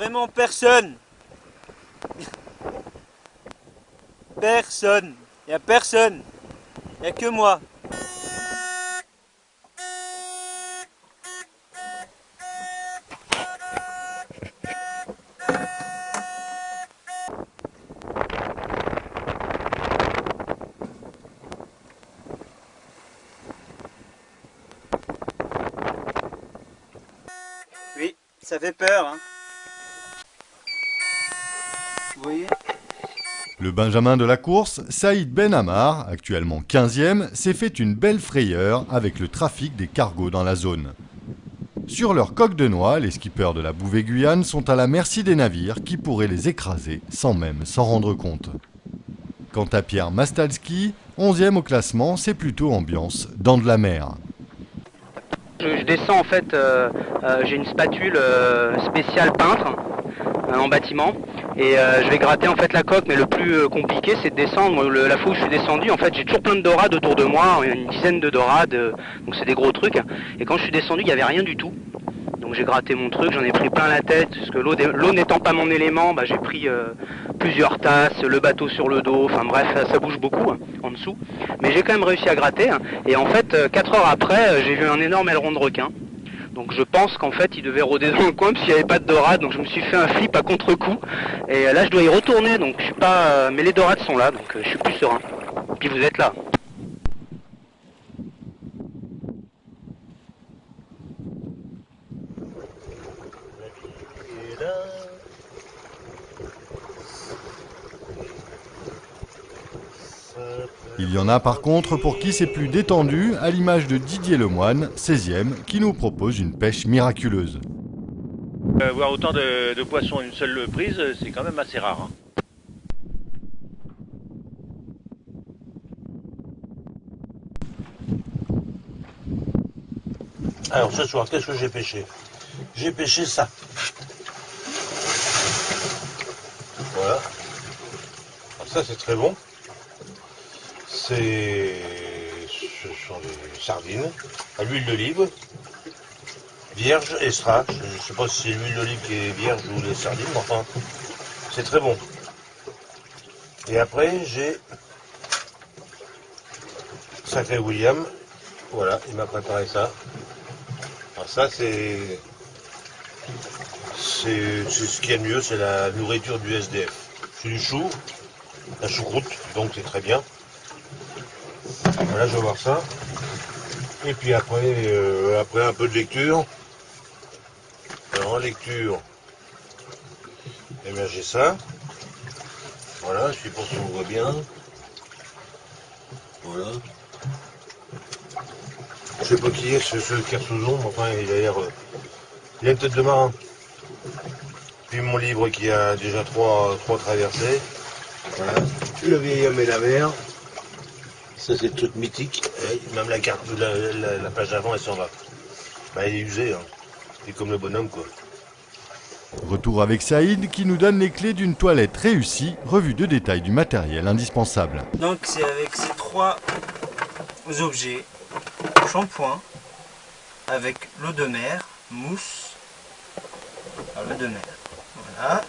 Vraiment personne. Personne. Il n'y a personne. Il n'y a que moi. Oui, ça fait peur, hein. Vous voyez ? Le Benjamin de la course, Saïd Ben Ammar, actuellement 15e, s'est fait une belle frayeur avec le trafic des cargos dans la zone. Sur leur coque de noix, les skippers de la Bouvet-Guyane sont à la merci des navires qui pourraient les écraser sans même s'en rendre compte. Quant à Pierre Mastalski, 11e au classement, c'est plutôt ambiance dans de la mer. Je descends en fait, j'ai une spatule spéciale peintre en bâtiment et je vais gratter en fait la coque, mais le plus compliqué c'est de descendre. La fois où je suis descendu, en fait j'ai toujours plein de dorades autour de moi, une dizaine de dorades, donc c'est des gros trucs. Et quand je suis descendu, il n'y avait rien du tout. Donc j'ai gratté mon truc, j'en ai pris plein la tête, parce que l'eau n'étant pas mon élément, bah, j'ai pris plusieurs tasses, le bateau sur le dos, enfin bref, ça bouge beaucoup en dessous. Mais j'ai quand même réussi à gratter, et en fait, 4 heures après, j'ai vu un énorme aileron de requin. Donc je pense qu'en fait, il devait rôder dans le coin, parce qu'il n'y avait pas de dorade, donc je me suis fait un flip à contre-coup. Et là, je dois y retourner, donc je suis pas... mais les dorades sont là, donc je suis plus serein. Puis vous êtes là. Il y en a par contre pour qui c'est plus détendu, à l'image de Didier Lemoine, 16e, qui nous propose une pêche miraculeuse. Voir autant de poissons en une seule prise, c'est quand même assez rare. Alors ce soir, qu'est-ce que j'ai pêché? J'ai pêché ça. Voilà. Alors ça c'est très bon. Ce sont des sardines à l'huile d'olive, vierge, extra. Je ne sais pas si c'est l'huile d'olive qui est vierge ou les sardines, mais enfin, c'est très bon. Et après, j'ai Sacré William. Voilà, il m'a préparé ça. Alors ça, c'est ce qu'il y a de mieux, c'est la nourriture du SDF. C'est du chou, la choucroute, donc c'est très bien. Voilà, je vais voir ça. Et puis après, après un peu de lecture. Alors en lecture, eh bien j'ai ça. Voilà, je sais pas si on voit bien. Voilà. Je sais pas qui est ce Kersozon, mais enfin il a l'air. Il a une tête de marin. Puis mon livre qui a déjà trois traversées. Voilà. Le vieil homme et la mer. Ça c'est le truc mythique. Et même la carte, la page d'avant elle s'en va. Bah, elle est usée, hein. C'est comme le bonhomme quoi. Retour avec Saïd qui nous donne les clés d'une toilette réussie, revue de détail du matériel indispensable. Donc c'est avec ces 3 objets, shampoing, avec l'eau de mer, mousse, l'eau de mer, voilà.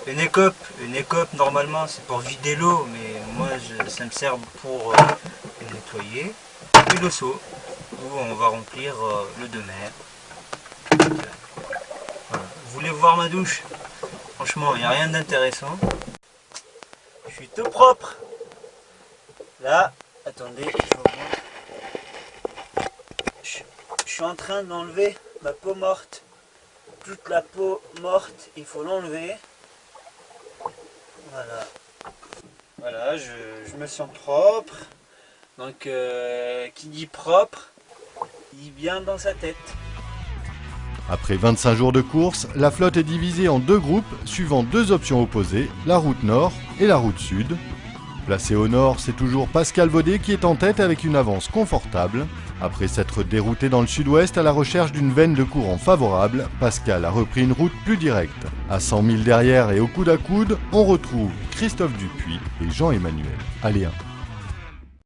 Une écope normalement c'est pour vider l'eau, mais moi ça me sert pour nettoyer. Et le seau où on va remplir l'eau de mer. Voilà. Vous voulez voir ma douche? Franchement il n'y a rien d'intéressant. Je suis tout propre. Là, attendez, je suis en train d'enlever ma peau morte. Toute la peau morte, il faut l'enlever. Voilà. Voilà, je me sens propre. Donc, qui dit propre, dit bien dans sa tête. Après 25 jours de course, la flotte est divisée en 2 groupes suivant 2 options opposées, la route nord et la route sud. Placé au nord, c'est toujours Pascal Vaudet qui est en tête avec une avance confortable. Après s'être dérouté dans le sud-ouest à la recherche d'une veine de courant favorable, Pascal a repris une route plus directe. À 100 000 derrière et au coude à coude, on retrouve Christophe Dupuis et Jean-Emmanuel Aléen.